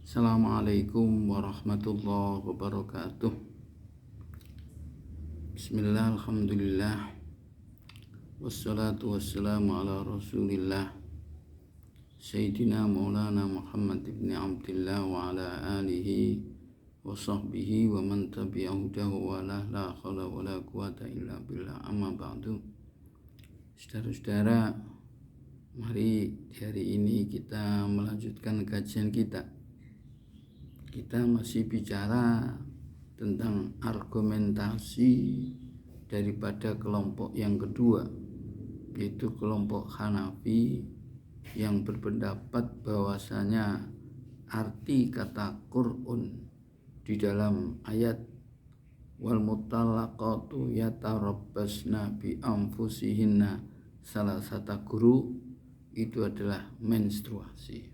Assalamualaikum warahmatullahi wabarakatuh. Bismillah, alhamdulillah, wassalatu wassalamu ala rasulillah Sayyidina Maulana Muhammad ibn Abdillah wa ala alihi wa sahbihi wa man tabi'ahudahu wa la khawla wa la quwata illa billah, amma ba'du. Saudara-saudara, mari di hari ini kita melanjutkan kajian kita. Kita masih bicara tentang argumentasi daripada kelompok yang kedua, yaitu kelompok Hanafi yang berpendapat bahwasanya arti kata Qur'an di dalam ayat wal mutallaqatu yatarabbasna bi anfusihinna salasata quru itu adalah menstruasi.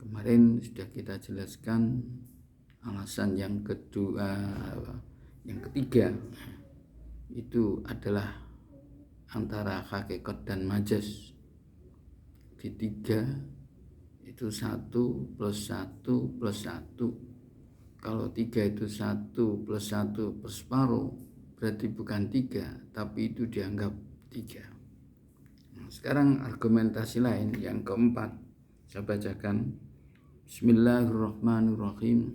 Kemarin sudah kita jelaskan alasan yang ketiga itu adalah antara hakikat dan majaz. Di tiga itu 1 plus 1 plus 1. Kalau 3 itu 1 plus 1 per separuh, berarti bukan 3, tapi itu dianggap 3. Nah, sekarang argumentasi lain yang keempat, saya bacakan. Bismillahirrahmanirrahim.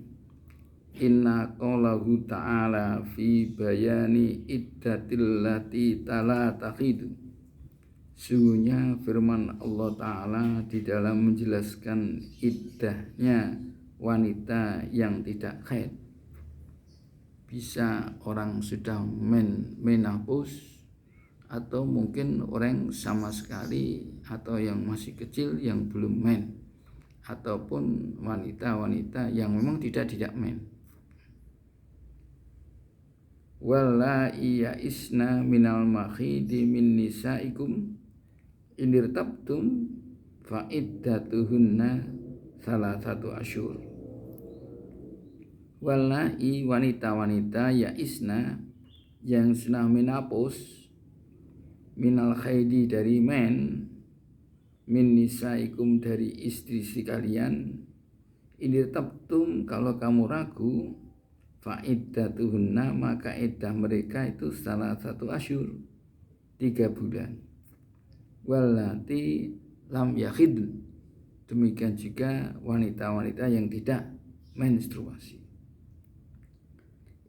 Inna qawlahu ta'ala fi bayani iddatil lati tala takhidu. Sungguhnya firman Allah Ta'ala di dalam menjelaskan iddahnya wanita yang tidak haid. Bisa orang sudah menopause, atau mungkin orang sama sekali, atau yang masih kecil yang belum men, ataupun wanita-wanita yang memang tidak men. Wallahi ya'isna minal makhidi min nisaikum inirtabtum fa'iddatuhunna salasatu asyur. Wallahi wanita-wanita ya'isna yang sudah menopause minal khaidi dari men, min nisaikum dari istri kalian, inirtabtum kalau kamu ragu, fa'iddatuhunna maka iddah mereka itu salasatu asyur 3 bulan. Wallati lam yakhid, demikian juga wanita-wanita yang tidak menstruasi.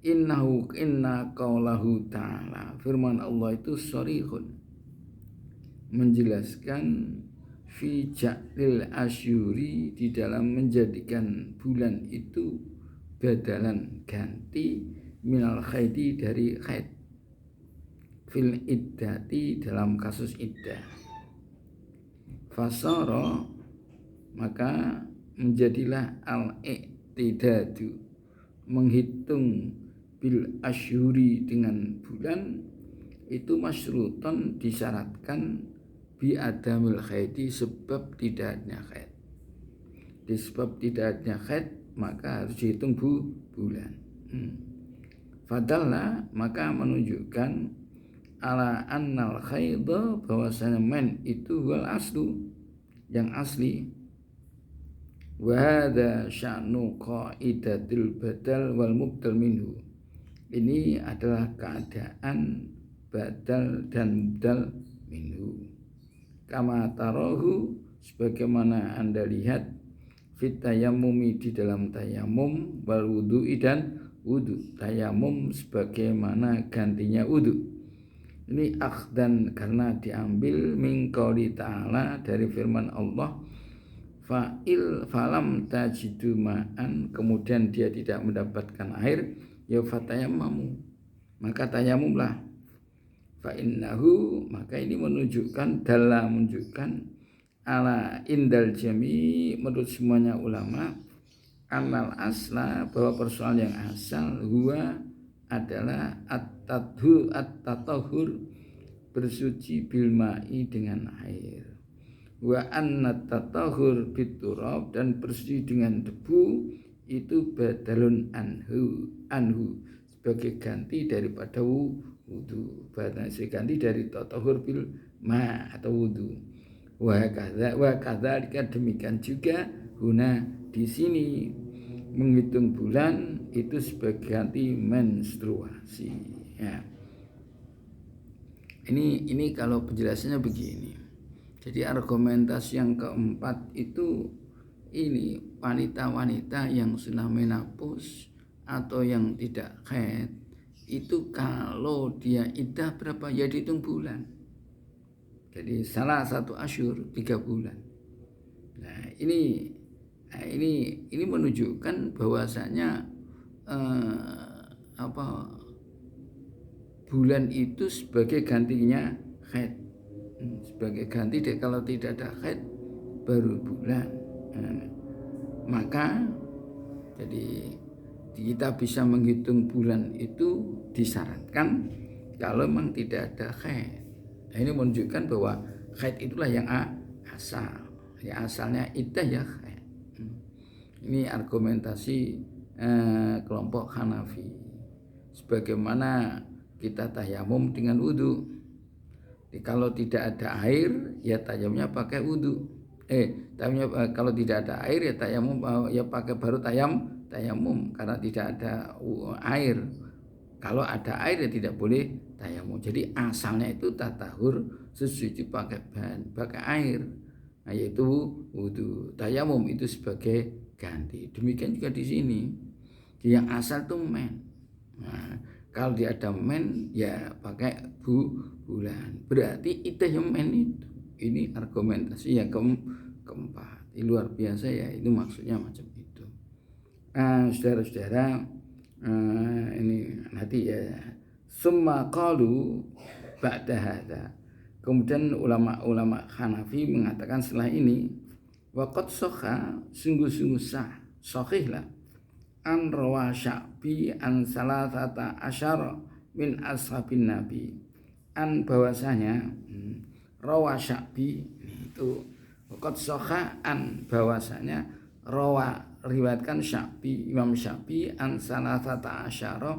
Inna qawlahu ta'ala, firman Allah itu sharihun, menjelaskan fi ja'lil asyuri, di dalam menjadikan bulan itu badalan ganti minal khaidi dari khaid, fil iddati dalam kasus iddah. Fasara maka menjadilah al-iqtidadu menghitung bil asyuri dengan bulan itu masyruton disyaratkan bi adamil khaidi, sebab tidak adanya khaid. Disebab tidak adanya khaid maka harus dihitung bulan. Fadalla maka menunjukkan ala annal khaidha, bahwasanya men itu wal aslu, yang asli. Wa hadza sya'nu qaidatil badal wal mubdal minhu. Ini adalah keadaan badal dan mubdal minhu. Kama tarahu, sebagaimana Anda lihat, fit tayammumi di dalam tayamum, wal wudu'i dan wudu. Tayamum sebagaimana gantinya wudu. Ini akhdan karena diambil min qouli ta'ala, dari firman Allah, falam tajidu ma'an, kemudian dia tidak mendapatkan air, ya fatayammamu, maka tayamumlah. Fa innahu, maka ini menunjukkan ala indal jami, menurut semuanya ulama, amal asla, bahwa persoalan yang asal huwa adalah at-tatahur, bersuci bil ma'i dengan air, wa annat tatahur biturab, dan bersuci dengan debu itu badalun anhu sebagai ganti daripada wudu, berarti ganti dari tatahur bil ma atau wudu. Wa kadzalika, demikian juga Guna di sini menghitung bulan itu sebagai ganti menstruasi. Ya. Ini kalau penjelasannya begini. Jadi argumentasi yang keempat itu ini wanita-wanita yang sudah menopause atau yang tidak haid itu kalau dia iddah berapa ya dihitung bulan. Jadi salah satu asyur 3 bulan. Nah ini menunjukkan bahwasanya bulan itu sebagai gantinya haid, sebagai ganti deh kalau tidak ada haid baru bulan. Maka jadi kita bisa menghitung bulan itu disyaratkan kalau memang tidak ada haid. Nah, ini menunjukkan bahwa haid itulah yang asal. Ya asalnya iddah ya haid. Ini argumentasi kelompok Hanafi. Sebagaimana kita tayamum dengan wudu. Kalau tidak ada air ya tayamumnya pakai wudu. Kalau tidak ada air ya tayamum ya pakai baru tayamum karena tidak ada air. Kalau ada air ya tidak boleh tayamum. Jadi asalnya itu tatahur sesuci pakai air. Nah, yaitu wudu. Tayamum itu sebagai ganti. Demikian juga di sini. Yang asal itu men. Nah, kalau dia ada men ya pakai bulan. Berarti iddah yang men itu. Ini argumentasi yang keempat. Ini luar biasa ya. Itu maksudnya macam itu. Saudara-saudara, ini nanti ya. Summa qalu ba'da hadza. Kemudian ulama-ulama Hanafi mengatakan setelah ini waqad sahha sungguh-sungguh sahih lah an rawa Sya'bi an salasata asyara min ashabin nabi an bahwasanya rawa Sya'bi itu waqad sahha an bahwasanya rawa riwayatkan Sya'bi Imam Sya'bi an salasata asyara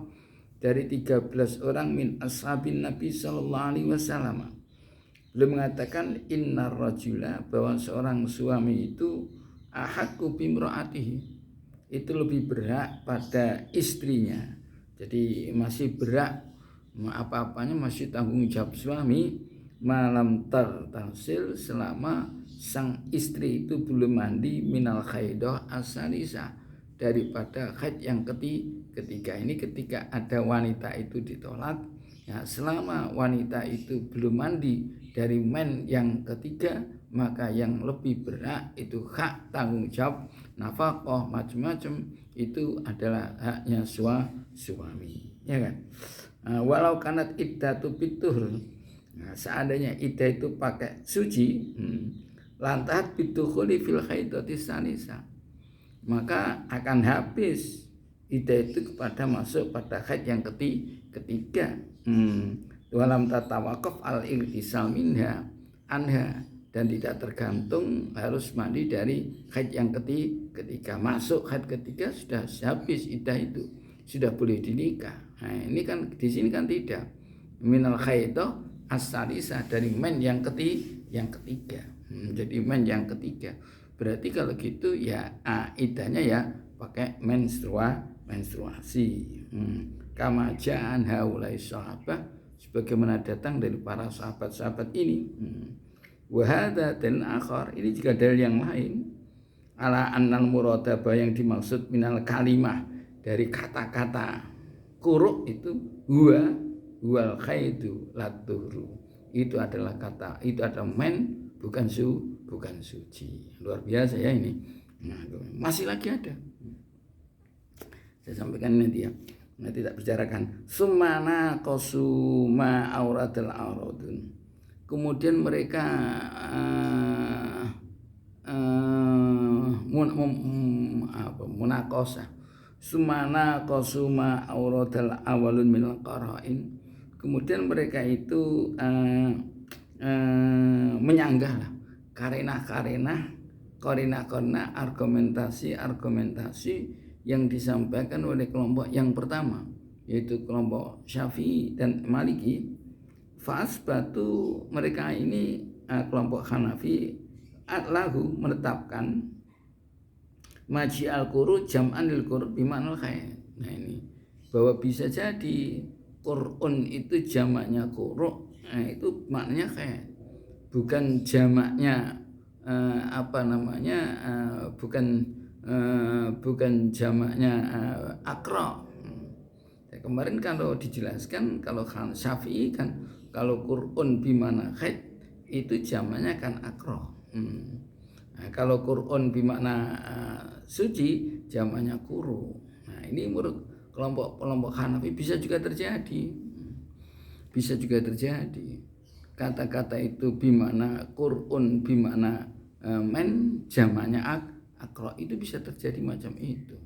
dari 13 orang min ashabin nabi sallallahu alaihi wasallam. Beliau mengatakan innar rajula bahwa seorang suami itu ahaqqu bimra'atihi itu lebih berhak pada istrinya. Jadi masih berhak apa-apanya masih tanggung jawab suami malam tertasil selama sang istri itu belum mandi minal khaidah as-salisa daripada haid yang ketiga. Ini ketika ada wanita itu ditolak ya, selama wanita itu belum mandi dari men yang ketiga maka yang lebih berat itu hak tanggung jawab nafkah macam-macam itu adalah haknya suami ya kan. Walau kanat iddatu bituhr, seandainya iddah itu pakai suci lantahat bitukhuli fil haidati sanisa maka akan habis iddah itu kepada masuk pada haid yang ketiga. Walam tatawaqaf al-irtisal minha anha dan tidak tergantung harus mandi dari haid yang ketiga. Masuk haid ketiga sudah habis iddah itu, sudah boleh dinikah. Nah, ini kan di sini kan tidak. Minal khaidah as-salisah dari men yang ketiga. Jadi men yang ketiga. Berarti kalau gitu ya iddahnya ya pakai menstruasi. Kama ja'an haulai sahabah sebagaimana datang dari para sahabat-sahabat ini. Wahada dan akhar ini juga dalil yang lain ala annal muradaba yang dimaksud minal kalimah dari kata-kata kuruk itu wal khaidu latuhru itu adalah kata itu adalah men bukan suci. Luar biasa ya ini. Nah, masih lagi ada. Saya sampaikan nanti ya. Nanti tak bicarakan. Sumana qasuma auradul auradun. Kemudian mereka munaqasah. Sumana qasuma auradul awalun minal qara'in. Kemudian mereka itu menyanggah lah karena argumentasi yang disampaikan oleh kelompok yang pertama yaitu kelompok Syafi'i dan Maliki. Fasbatu mereka ini kelompok Hanafi lahu menetapkan Maji al-quru jam'an lil quru bimaknal khair. Nah ini bahwa bisa jadi Qur'un itu jamaknya quru, nah itu maknanya khair. Bukan jamaknya bukan jamaknya akra. Kemarin kalau dijelaskan kalau Syafi'i kan kalau Qur'un bimana khair itu jamaknya kan akra. Nah, kalau Qur'un bimakna suci jamaknya quru. Nah, ini menurut kelompok Hanafi bisa juga terjadi. Bisa juga terjadi. Kata-kata itu bimakna Qur'un bimakna men jamaknya akra, itu bisa terjadi macam itu.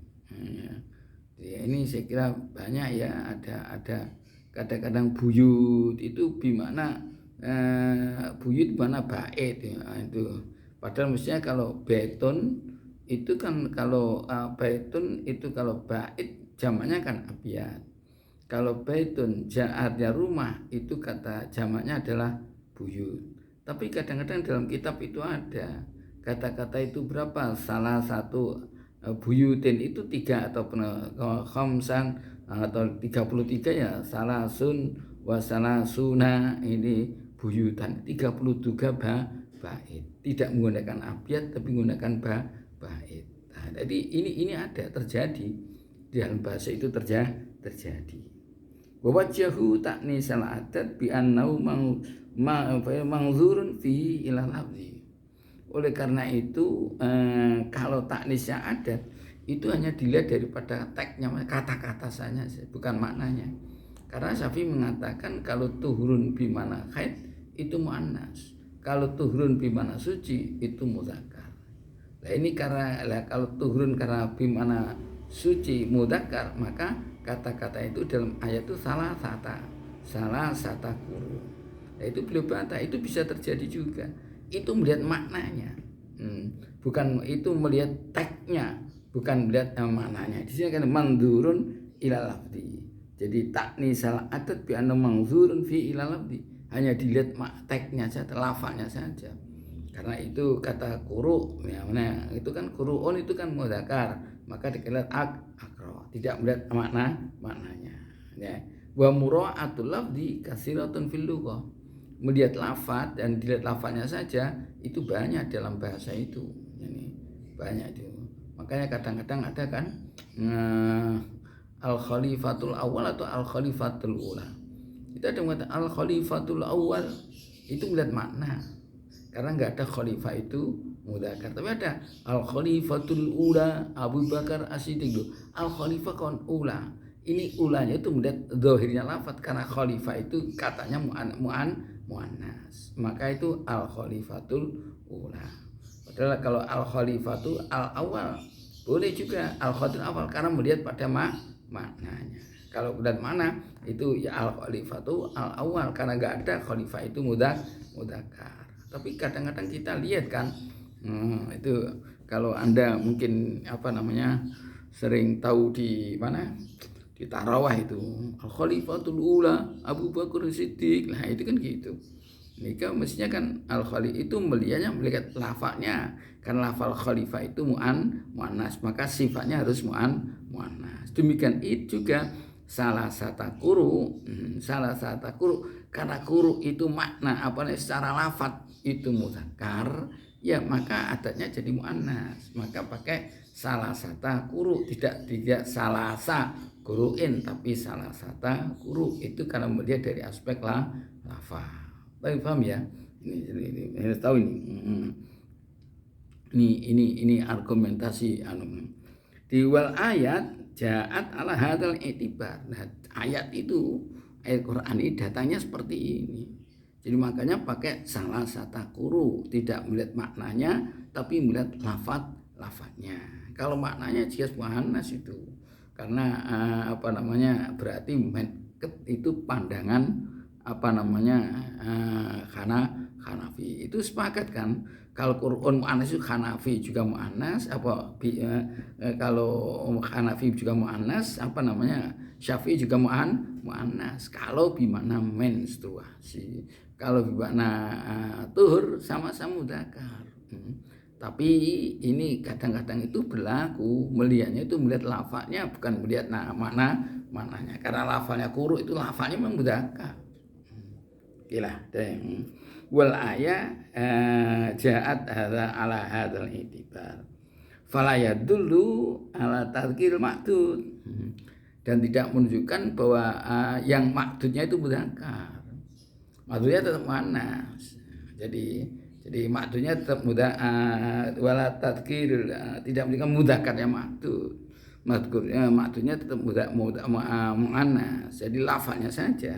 Ya, ini saya kira banyak ya, ada kadang-kadang buyut itu bimakna buyut mana bait ya, itu padahal mestinya kalau beton itu kan kalau beton itu kalau bait jamaknya kan abiyat. Kalau baitun artinya rumah itu kata jamaknya adalah buyut. Tapi kadang-kadang dalam kitab itu ada kata-kata itu berapa? Salah satu buyutin itu 3 atau khamsan atau 33 ya, salasun wa salasuna, ini buyutan 33 bait. Tidak menggunakan abiyat tapi menggunakan bait. Nah, jadi ini ada terjadi di dalam bahasa itu terjadi. Wawajjahu ta'nisal adat bi annau mangzurun fi ila lafzi. Oleh karena itu kalau taknisnya adat itu hanya dilihat daripada teksnya, kata-kata saja, bukan maknanya. Karena Syafi'i mengatakan kalau tuhurun bimana khair itu muannas, kalau tuhurun bimana suci itu mudzakkar. Nah ini karena kalau tuhurun karena bimana suci mudzakkar, maka kata-kata itu dalam ayat itu salah sata quru. Nah itu beliau bantah, itu bisa terjadi juga. Itu melihat maknanya, bukan itu melihat teksnya, bukan melihat maknanya. Di sini kan mandurun ila lafzi. Jadi taknisal adat bi anna mangzurun fi ila lafzi, hanya dilihat teksnya saja, lafaznya saja. Karena itu kata quru, ya mana itu kan quruun itu kan mudzakkar, maka dikira akra, tidak melihat maknanya. Ya. Wa mura'atul lafzi katsiratun fil lughah. Melihat lafaz dan dilihat lafaznya saja itu banyak dalam bahasa itu. Ini banyak itu. Makanya kadang-kadang ada kan al-khalifatul awal atau al-khalifatul ula. Kita ada mengatakan al-khalifatul awal itu melihat makna. Karena enggak ada khalifah itu mudzakkar, tapi ada al-khalifatul ula Abu Bakar As-Siddiq. Al-khalifah kon ula. Ini ulanya itu melihat zahirnya lafaz, karena khalifah itu katanya muannas. Maka itu al-khalifatul ula. Padahal kalau al-khalifatu al-awal boleh juga al-khalifatul awal karena melihat pada maknanya. Kalau dan mana itu ya al-khalifatu al-awal karena enggak ada khalifah itu mudzakkar. Tapi kadang-kadang kita lihat kan itu kalau Anda mungkin sering tahu di mana di tarawih itu al-khalifatul ula Abu Bakar Siddiq. Nah itu kan gitu. Ini mestinya kan al-khalifah itu melihat lafaznya, karena lafal khalifah itu muannas, maka sifatnya harus muannas. Demikian itu juga salah satu kuru karena kuru itu makna secara lafaz itu mudzakkar, ya maka adatnya jadi muannas, maka pakai salah satu kuru, tidak salasa kuruin tapi salah satu kuru, itu karena melihat dari aspek lafaz. Baik, paham ya? Ini tahu ini argumentasi di wal ayat ja'at ala hadzal i'tibar. Nah, ayat itu ayat Quran ini datangnya seperti ini. Jadi makanya pakai salah satu kuru, tidak melihat maknanya tapi melihat lafaznya. Kalau maknanya jelas muannas itu. Karena berarti itu pandangan Hanafi. Itu sepakat kan? Kalau Quran muannas itu Hanafi juga muannas, kalau Hanafi juga muannas, Syafi'i juga muannas. Kalau bimana menstruasi, kalau bimana tuhur sama-sama mudzakkar. Tapi ini kadang-kadang itu berlaku, melihatnya itu melihat lafadznya bukan melihat maknanya. Karena lafadznya kuru itu lafadznya memudahkan. Gila deh. Wal ayat ja'at hadza ala hadzal itibar. Fala yadullu ala tadhkir maksud. Dan tidak menunjukkan bahwa yang maksudnya itu mudzakkar. Maksudnya tetap muannas. Jadi maksudnya tetap wala tadhkir, tidak menunjukkan mudzakkar yang maksud. Maksudnya tetap muannas. Jadi lafaznya saja.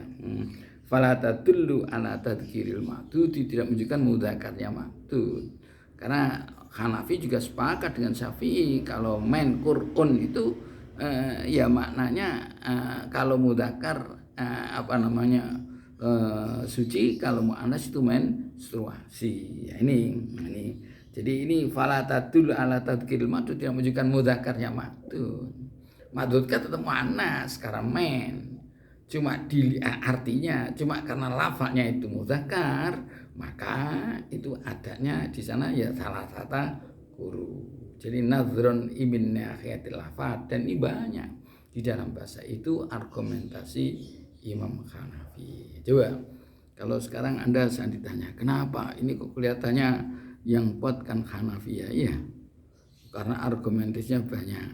Fala tadullu ala tadhkiril maksud, tidak menunjukkan mudzakarnya maksud. Karena Hanafi juga sepakat dengan Syafi'i kalau men Qur'an itu ya maknanya kalau mudzakar suci, kalau muannas itu menstruasi. Ya, ini. Jadi ini fala tadullu ala tadhkiril maksud, tidak menunjukkan mudzakarnya maksud. Maksud kan tetap muannas karena men. Cuma artinya karena lafaznya itu mudzakar, maka itu adanya di sana ya salah satu huruf. Jadi nadhrun min nahiyatil lafaz, dan ini banyak di dalam bahasa itu argumentasi Imam Hanafi. Coba kalau sekarang Anda saya ditanya, kenapa ini kok kelihatannya yang kuat kan Hanafi ya? Karena argumentasinya banyak.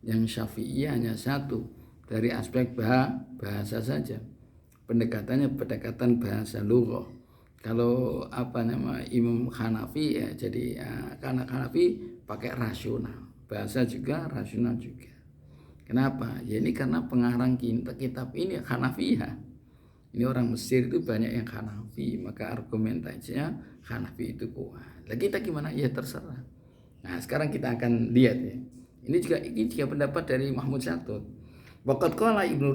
Yang Syafi'i hanya satu. Dari aspek bahasa saja, pendekatan bahasa lughah. Kalau Imam Hanafi ya, jadi karena Hanafi pakai rasional, bahasa juga rasional juga. Kenapa? Ya ini karena pengarang kitab ini Hanafiyah. Ini orang Mesir itu banyak yang Hanafi, maka argumentasinya Hanafi itu kuat. Lah kita gimana? Ya terserah. Nah sekarang kita akan lihat ya. Ini juga pendapat dari Mahmud Syatut. Waqad qala Ibnu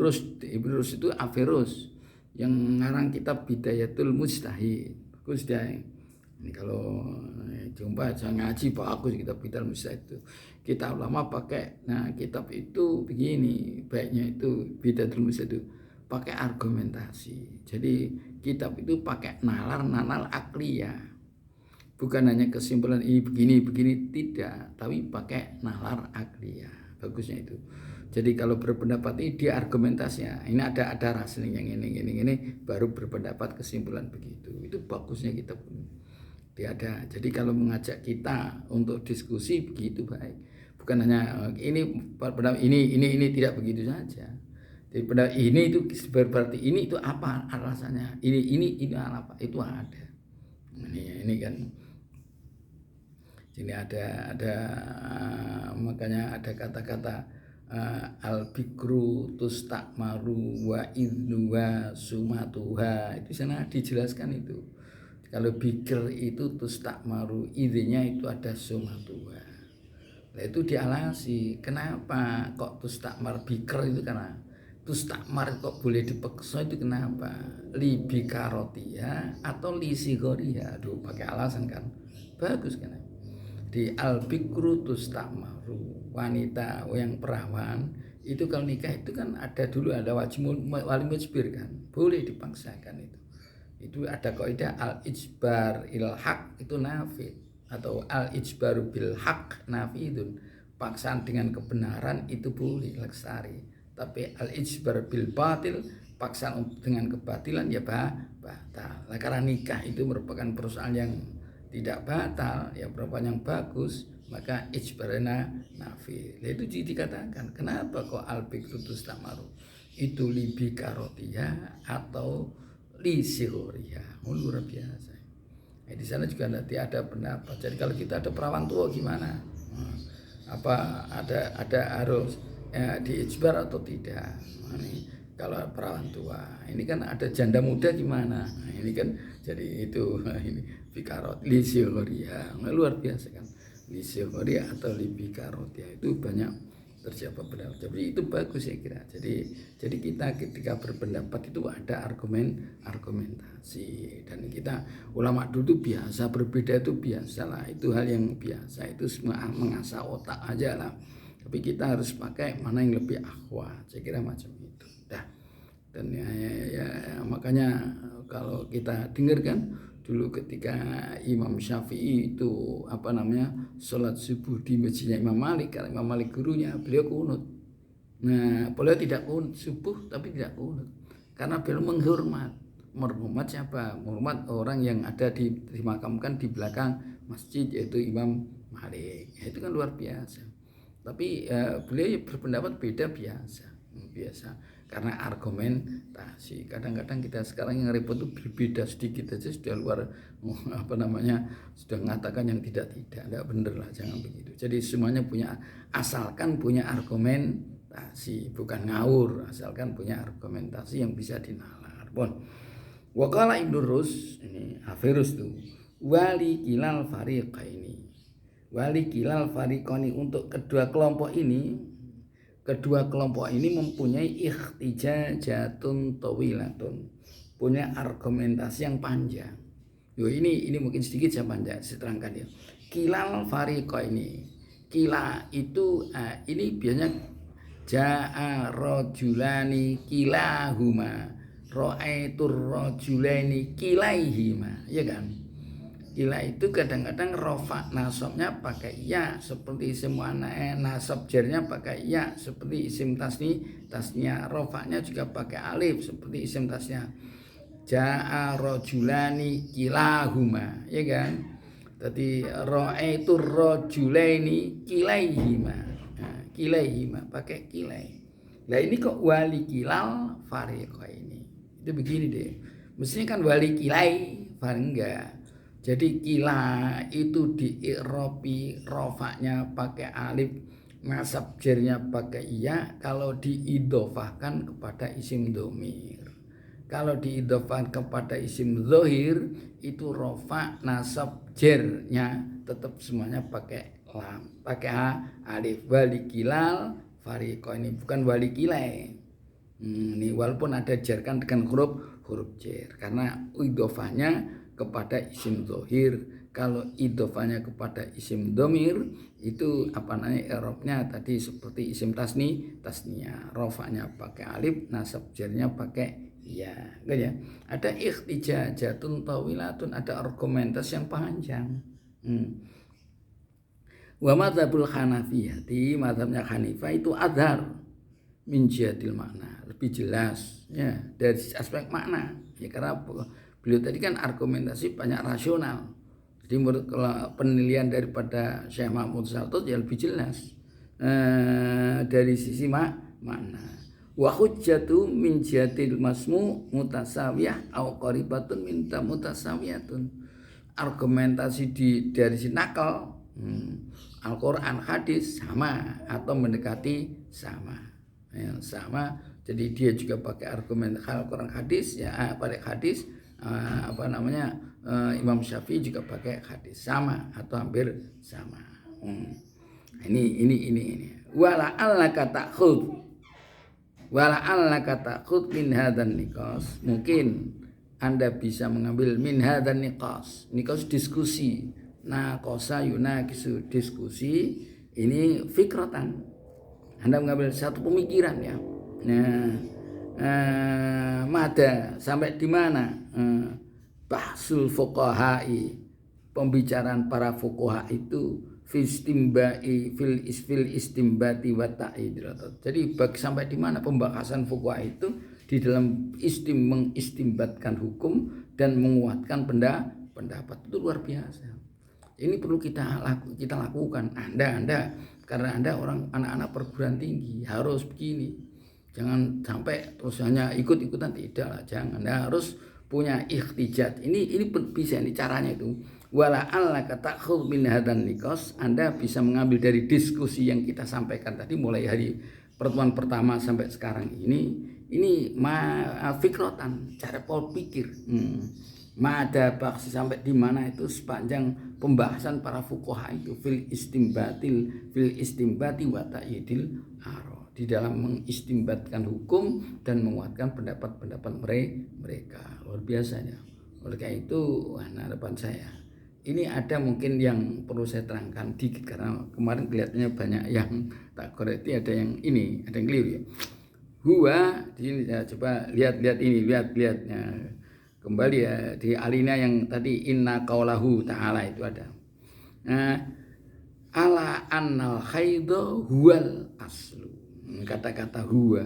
Rusd itu Averroes yang ngarang kitab Bidayatul Mujtahid. Bagus dia. Ini kalau jumpa saya ngaji bagus kitab Bidayatul Mujtahid itu. Kita ulama pakai kitab itu begini, baiknya itu Bidayatul Mujtahid itu pakai argumentasi. Jadi kitab itu pakai nalar akliyah. Bukan hanya kesimpulan ini begini tidak, tapi pakai nalar akliyah. Bagusnya itu. Jadi kalau berpendapat ini dia argumentasinya. Ini ada rasioning yang ini baru berpendapat kesimpulan begitu. Itu bagusnya kita pun. Dia ada. Jadi kalau mengajak kita untuk diskusi begitu baik. Bukan hanya ini tidak begitu saja. Jadi pendapat ini itu berarti ini itu apa alasannya? Ini apa? Itu ada. Ini kan. Jadi ada makanya ada kata-kata al-bikru tustakmaru wa idnu wa sumatuha, itu sana dijelaskan itu. Kalau bikr itu tustakmaru, idenya itu ada sumatuha. Nah itu dialasi. Kenapa kok tustakmar bikr itu? Karena tustakmar kok boleh dipeksa itu kenapa? Li bikarotia atau li sigoriha. Aduh pakai alasan kan. Bagus kan. Di al-bikru tustakmaru, wanita yang perawan itu kalau nikah itu kan ada wali mujbir kan, boleh dipaksakan itu ada kaidah al-ijbar il haq itu nafi, atau al-ijbaru bil haq nafidun, paksaan dengan kebenaran itu boleh lestari, tapi al-ijbar bil batil, paksaan dengan kebatilan ya batal. Nah, karena nikah itu merupakan perusahaan yang tidak batal, ya perempuan yang bagus, maka ijbarana nafi. Itu dikatakan kenapa kok al-bikru tustakmaru itu li bikarotiha atau li sihuriha. Luar biasa. Di sana juga nanti ada pendapat. Jadi kalau kita ada perawan tua gimana? Apa ada harus diijbar atau tidak? Kalau perawan tua, ini kan ada janda muda gimana? Nah, ini kan jadi itu ini bikarot lisioria, luar biasa kan, lisioria atau libikarotia itu banyak terjawab pendapat. Jadi itu bagus saya kira. Jadi kita ketika berpendapat itu ada argumentasi, dan kita ulama dulu biasa berbeda itu biasalah, itu hal yang biasa, itu semua mengasah otak aja lah. Tapi kita harus pakai mana yang lebih akhwat, saya kira macam itu. Dan makanya kalau kita dengarkan dulu ketika Imam Syafi'i itu sholat subuh di masjidnya Imam Malik, karena Imam Malik gurunya, beliau kunut. Nah, beliau tidak kunut subuh tapi tidak kunut karena beliau menghormat siapa? Menghormat orang yang ada dimakamkan di belakang masjid, yaitu Imam Malik. Ya, itu kan luar biasa. Tapi beliau berpendapat beda biasa karena argumentasi. Kadang-kadang kita sekarang yang repot itu berbeda sedikit aja sudah luar sudah mengatakan yang tidak benar lah, jangan begitu. Jadi semuanya asalkan punya argumentasi, bukan ngawur, asalkan punya argumentasi yang bisa dinalar. Waqala Ibnu Rus, ini Averus tuh, wali kilal fariqaini, untuk kedua kelompok ini mempunyai ikhtijajatun tawilatun, punya argumentasi yang panjang. Ini mungkin sedikit saya terangkan ya. Kilal fariqaini, kila itu ini biasanya ja'a rajulani kilahuma, ra'aitur rajulaini kilaihima, ya kan? Kila itu kadang-kadang rofa nasabnya pakai ya seperti isim muannats, nasab jarnya pakai ya seperti isim tasnya, rofanya juga pakai alif seperti isim tasnya. Ja'a rajulani kilahuma, ya kan? Tadi ra'aitur rajulaini kilaihima. Nah, kilaihima pakai kilai. Nah, ini kok wali kilal fariqaini. Itu begini deh. Mestinya kan wali kilai, enggak. Jadi kila itu diirobi, rofaknya pakai alif, nasab jarnya pakai iya kalau diidofahkan kepada isim dhamir. Kalau diidofahkan kepada isim zahir itu rofak, nasab jarnya tetap semuanya pakai lam, pakai alif. Wali kilal fariqaini, bukan wali kilai. Ini walaupun ada jar kan dengan huruf jar, karena idofahnya kepada isim zahir. Kalau idofahnya kepada isim dhamir itu i'rabnya tadi seperti isim tasnia, rofanya pakai alif, nasab jarnya pakai ya, kan ya. Ada ikhtijajatun tawilatun, ada argumentasi yang panjang. Wa madzhabul Hanafiyati, madzhabnya Hanifah itu adhar min jihatil makna, lebih jelas ya dari aspek makna ya, karena beliau tadi kan argumentasi banyak rasional. Jadi menurut penilaian daripada Syekh Mahmud Saltot ya lebih jelas dari sisi makna. Wa hujjatu min jihatil masmu mutasawiyah au qaribatun min mutasawiyatun. Argumentasi dari si nakal, Al-Quran hadis sama atau mendekati sama. Sama, jadi dia juga pakai argumen Al-Quran hadis ya, pakai hadis. Imam Syafi'i juga pakai hadis sama atau hampir sama. Ini wala allaka ta'khud min hadan niqas, mungkin Anda bisa mengambil min hadan niqas diskusi, naqasa yunaqisu diskusi, ini fikratan, Anda mengambil satu pemikiran ya. Mada sampai di mana? Bahsul fuqaha'i, pembicaraan para fuqaha itu fil istimbati wa ta'id. Jadi sampai di mana pembahasan fuqaha itu di dalam mengistimbatkan hukum dan menguatkan pendapat, itu luar biasa. Ini perlu kita lakukan. Anda karena Anda anak-anak perguruan tinggi harus begini. Jangan sampai terus hanya ikut-ikutan, tidak lah, jangan. Anda harus punya ikhtijat. Ini bisa, ini caranya itu. Wala allaka ta'khudh min hadan niqas, Anda bisa mengambil dari diskusi yang kita sampaikan tadi mulai hari pertemuan pertama sampai sekarang ini fikrotan, cara pola pikir. Mada baksi sampai di mana itu sepanjang pembahasan para fuqaha itu fil istimbati wa ta'yidil aro, di dalam mengistimbatkan hukum dan menguatkan pendapat-pendapat mereka. Luar biasanya. Oleh karena itu harapan saya ini ada mungkin yang perlu saya terangkan dikit, karena kemarin kelihatannya banyak yang tak korekti, ada yang keliru ya. Huwa di sini, coba lihat ini, lihat. Kembali ya di alinea yang tadi inna qaulahu ta'ala itu ada. Ala annal haidho huwal aslu. Kata-kata huwa.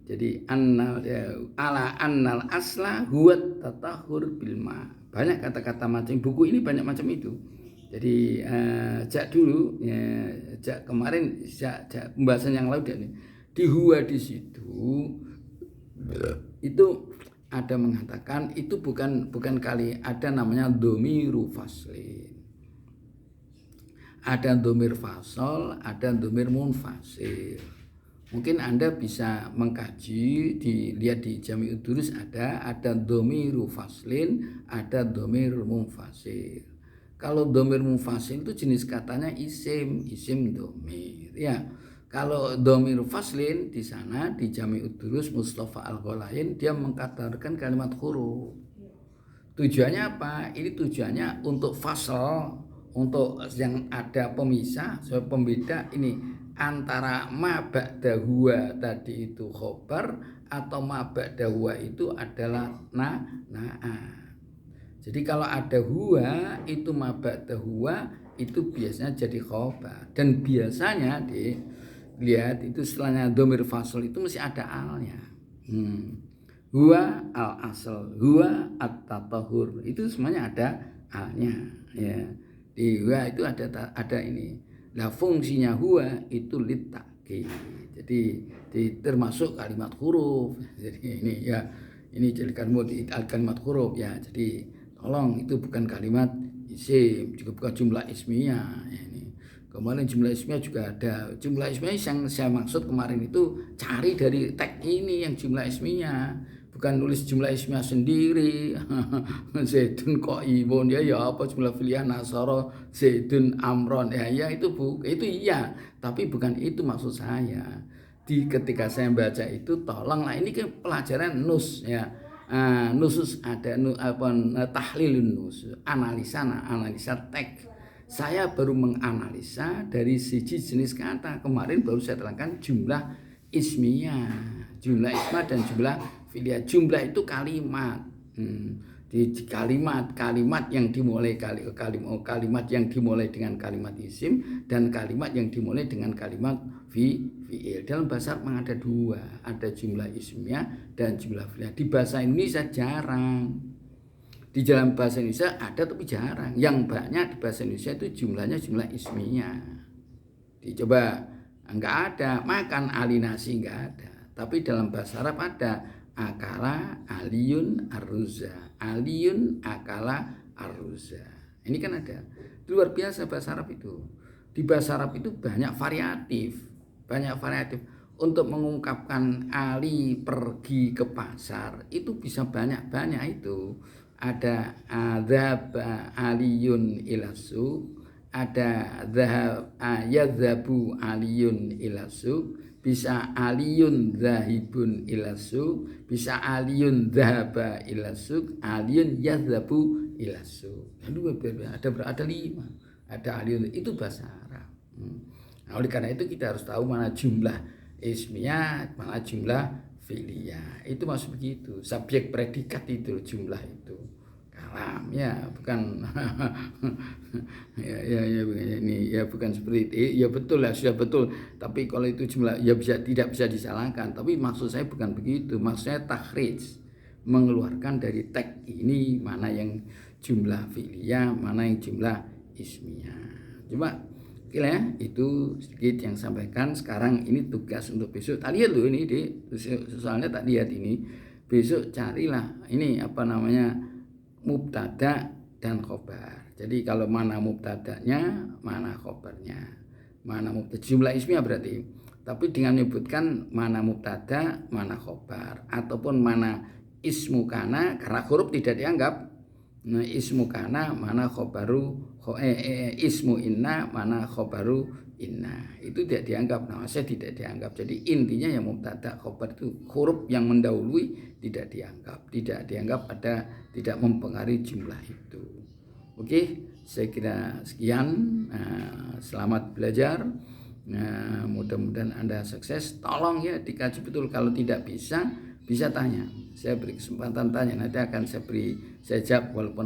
Jadi ala annal asla huwat tatahur bil ma. Banyak kata-kata macam buku ini banyak macam itu. Jadi sejak dulu sejak kemarin sejak pembahasan yang lalu di huwa di situ itu ada mengatakan itu bukan kali ada namanya dhamiru faslin. Ada dhamir fasal, ada dhamir munfasil. Mungkin Anda bisa mengkaji, dilihat di Jami'ud Durus ada dhamiru faslin, ada dhamir munfasil. Kalau dhamir munfasil itu jenis katanya isim dhamir ya. Kalau dhamir faslin di sana di Jami'ud Durus Mustafa Al-Ghalain dia mengkatarkan kalimat huruf. Tujuannya apa? Ini tujuannya untuk fasal, untuk yang ada pemisah, pembeda ini antara ma ba'da huwa tadi itu khobar atau ma ba'da huwa itu adalah na'at. Jadi kalau ada huwa itu ma ba'da huwa itu biasanya jadi khobar dan biasanya lihat itu setelahnya dhamir fasal itu mesti ada alnya. Huwa al asal, huwa at-tatahur itu semuanya ada alnya ya. Di huwa itu ada ini. Nah fungsinya huwa itu litakid. Jadi termasuk kalimat huruf. Jadi ini ya ini jadi kalimat huruf ya. Jadi tolong itu bukan kalimat isim, juga bukan jumlah ismiyah ya, ini. Kemarin jumlah ismiyah juga ada. Jumlah ismiyah yang saya maksud kemarin itu cari dari tag ini yang jumlah ismiyah. Bukan nulis jumlah ismiyah sendiri. Zaidun qaimun ya apa jumlah fi'liyah nasara Zaidun amron ya itu iya, tapi bukan itu maksud saya. Ketika saya baca itu tolonglah ini kan pelajaran nus ya. Nusus ada tahlilun nus, analisa teks. Saya baru menganalisa dari siji jenis kata. Kemarin baru saya terangkan jumlah ismiyah, jumlah isma dan jumlah fi'liyah. Jumlah itu kalimat. Di kalimat yang dimulai kalimat yang dimulai dengan kalimat isim dan kalimat yang dimulai dengan kalimat fi'il. Dalam bahasa Arab ada dua, ada jumlah ismiyah dan jumlah fi'liyah. Di bahasa Indonesia jarang. Di dalam bahasa Indonesia ada tapi jarang. Yang banyak di bahasa Indonesia itu jumlahnya jumlah ismiyah. Dicoba enggak ada, makan alinasi enggak ada. Tapi dalam bahasa Arab ada akala aliyun arruza. Aliyun akala arruza. Ini kan ada. Luar biasa bahasa Arab itu. Di bahasa Arab itu banyak variatif. Untuk mengungkapkan Ali pergi ke pasar itu bisa banyak itu. Ada dzahab aliyun ilasu, ada yadzabu aliyun ilasu, bisa aliyun zahibun ilasu, bisa aliyun dzahaba ilasu, aliyun yadzabu ilasu. Lalu ada 5. Ada aliyun itu bahasa Arab. Nah, oleh karena itu kita harus tahu mana jumlah ismiyah, mana jumlah fi'liyah. Itu maksud begitu. Subjek predikat itu jumlah itu. Kalam ya, bukan ya bukan seperti itu. Ya betul lah, sudah betul. Tapi kalau itu jumlah ya tidak bisa disalahkan. Tapi maksud saya bukan begitu. Maksud saya takhrij, mengeluarkan dari tag ini mana yang jumlah fi'liyah, mana yang jumlah ismiyah. Coba ya, itu sedikit yang sampaikan. Sekarang ini tugas untuk besok. Tak lihat loh ini soalnya tak lihat ini. Besok carilah ini mubtada dan khobar. Jadi kalau mana mubtadanya, mana khobarnya, mana mubtada jumlah ismiyah berarti. Tapi dengan menyebutkan mana mubtada, mana khobar, ataupun mana ismu kana karena huruf tidak dianggap. Nah, ismu kana mana khobaru ismu inna mana khobaru inna itu tidak dianggap. Nah, saya tidak dianggap. Jadi intinya yang mubtada khobar itu huruf yang mendahului tidak dianggap ada, tidak mempengaruhi jumlah itu. Oke, saya kira sekian. Selamat belajar. Mudah-mudahan Anda sukses. Tolong ya dikaji betul. Kalau tidak bisa tanya. saya beri kesempatan tanya, nanti akan saya jawab walaupun